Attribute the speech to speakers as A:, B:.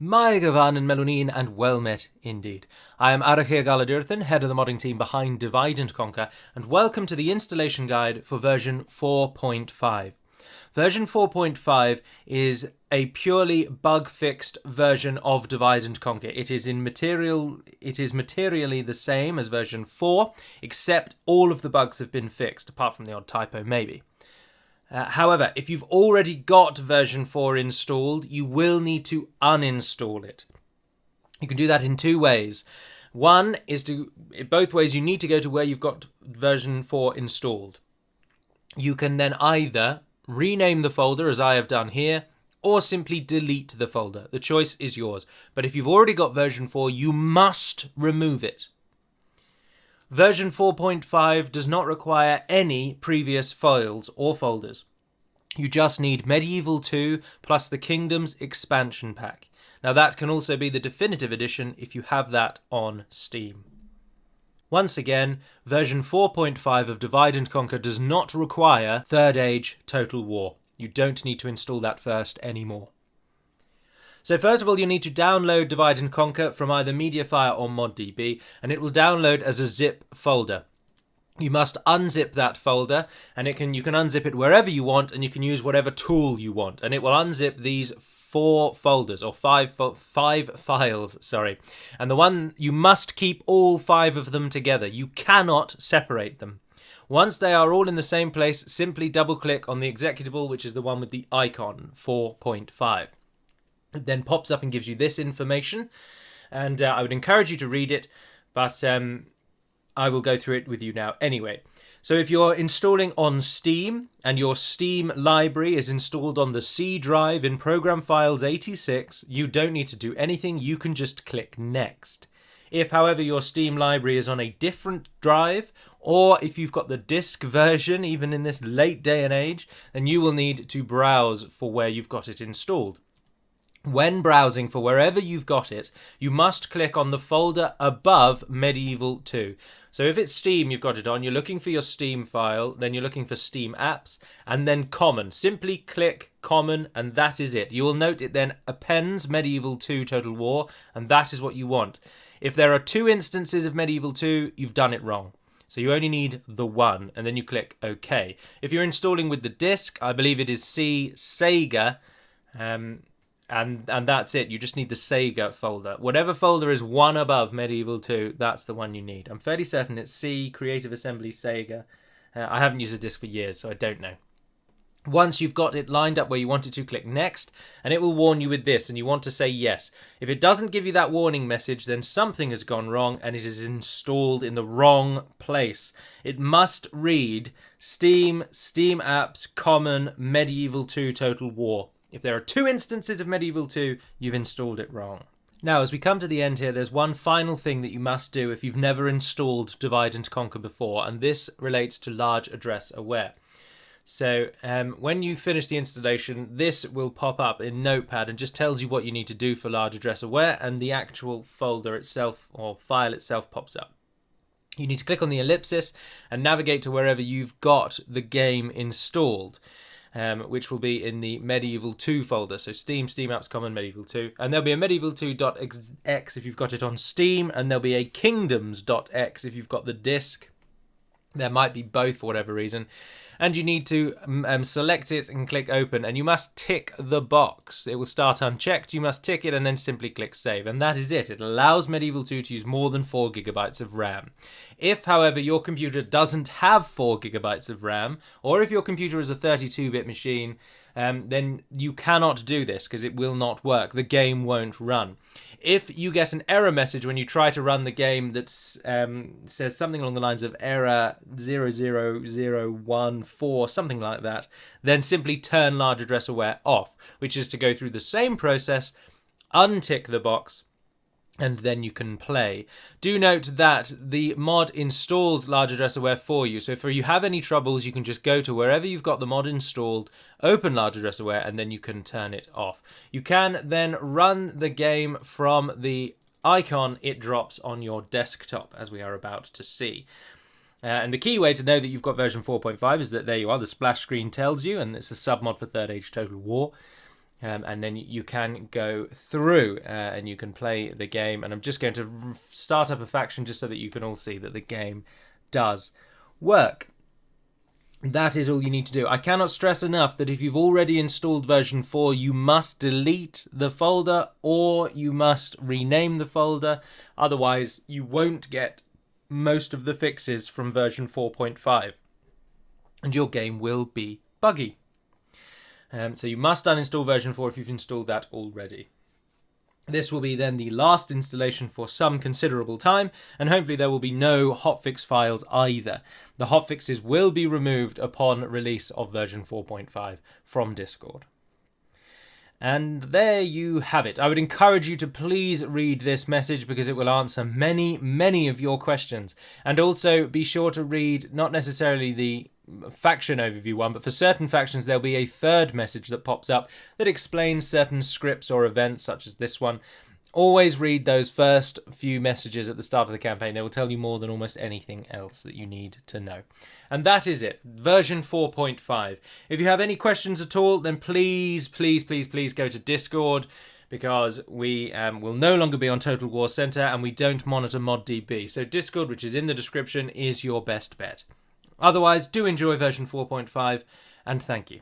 A: Maegavan and Melonin, and well met indeed. I am Arachir Galadirthan, head of the modding team behind Divide and Conquer, and welcome to the installation guide for version 4.5. Version 4.5 is a purely bug-fixed version of Divide and Conquer. It is materially the same as version 4, except all of the bugs have been fixed, apart from the odd typo maybe. However, if you've already got version 4 installed, you will need to uninstall it. You can do that in two ways. One is both ways you need to go to where you've got version 4 installed. You can then either rename the folder, as I have done here, or simply delete the folder. The choice is yours. But if you've already got version 4, you must remove it. Version 4.5 does not require any previous files or folders. You just need Medieval 2 plus the Kingdoms expansion pack. Now that can also be the definitive edition if you have that on Steam. Once again, version 4.5 of Divide and Conquer does not require Third Age Total War. You don't need to install that first anymore. So first of all, you need to download Divide and Conquer from either MediaFire or ModDB, and it will download as a zip folder. You must unzip that folder, and you can unzip it wherever you want, and you can use whatever tool you want, and it will unzip these 4 folders, or 5 files, sorry. And the one, you must keep all 5 of them together. You cannot separate them. Once they are all in the same place, simply double-click on the executable, which is the one with the icon, 4.5. It then pops up and gives you this information, and I would encourage you to read it, but I will go through it with you now anyway. So if you're installing on Steam, and your Steam library is installed on the C drive in Program Files 86, you don't need to do anything, you can just click Next. If, however, your Steam library is on a different drive, or if you've got the disk version, even in this late day and age, then you will need to browse for where you've got it installed. When browsing for wherever you've got it, you must click on the folder above Medieval 2. So if it's Steam you've got it on, you're looking for your Steam file, then you're looking for Steam apps, and then Common. Simply click Common, and that is it. You will note it then appends Medieval 2 Total War, and that is what you want. If there are 2 instances of Medieval 2, you've done it wrong. So you only need the one, and then you click OK. If you're installing with the disk, I believe it is C Sega, and that's it. You just need the Sega folder. Whatever folder is one above Medieval 2, that's the one you need. I'm fairly certain it's C, Creative Assembly, Sega. I haven't used a disk for years, so I don't know. Once you've got it lined up where you want it to, click Next, and it will warn you with this, and you want to say yes. If it doesn't give you that warning message, then something has gone wrong, and it is installed in the wrong place. It must read Steam, Steam Apps, Common, Medieval 2 Total War. If there are 2 instances of Medieval 2, you've installed it wrong. Now, as we come to the end here, there's one final thing that you must do if you've never installed Divide and Conquer before, and this relates to large address aware. So when you finish the installation, this will pop up in Notepad and just tells you what you need to do for large address aware, and the actual folder itself or file itself pops up. You need to click on the ellipsis and navigate to wherever you've got the game installed. Which will be in the Medieval 2 folder. So Steam, Steam Apps, Common, Medieval 2. And there'll be a Medieval2.exe if you've got it on Steam, and there'll be a Kingdoms.exe if you've got the disk. There might be both for whatever reason. And you need to select it and click Open, and you must tick the box. It will start unchecked, you must tick it and then simply click Save. And that is it. It allows Medieval 2 to use more than 4 GB of RAM. If, however, your computer doesn't have 4 GB of RAM, or if your computer is a 32-bit machine, then you cannot do this because it will not work. The game won't run. If you get an error message when you try to run the game that says something along the lines of error 00014, something like that, then simply turn large address aware off, which is to go through the same process, untick the box, and then you can play. Do note that the mod installs large address aware for you, so if you have any troubles, you can just go to wherever you've got the mod installed, open large address aware, and then you can turn it off. You can then run the game from the icon it drops on your desktop, as we are about to see. And the key way to know that you've got version 4.5 is that there you are, the splash screen tells you, and it's a submod for Third Age Total War. and then you can go through and you can play the game. And I'm just going to start up a faction just so that you can all see that the game does work. That is all you need to do. I cannot stress enough that if you've already installed version 4, you must delete the folder or you must rename the folder. Otherwise, you won't get most of the fixes from version 4.5 and your game will be buggy. So you must uninstall version 4 if you've installed that already. This will be then the last installation for some considerable time, and hopefully there will be no hotfix files either. The hotfixes will be removed upon release of version 4.5 from Discord. And there you have it. I would encourage you to please read this message because it will answer many, many of your questions. And also be sure to read not necessarily the faction overview one, but for certain factions there'll be a third message that pops up that explains certain scripts or events such as this one. Always read those first few messages at the start of the campaign. They will tell you more than almost anything else that you need to know. And that is it, version 4.5. If you have any questions at all, then please, please, please, please go to Discord, because we will no longer be on Total War Center and we don't monitor ModDB. So Discord, which is in the description, is your best bet. Otherwise, do enjoy version 4.5, and thank you.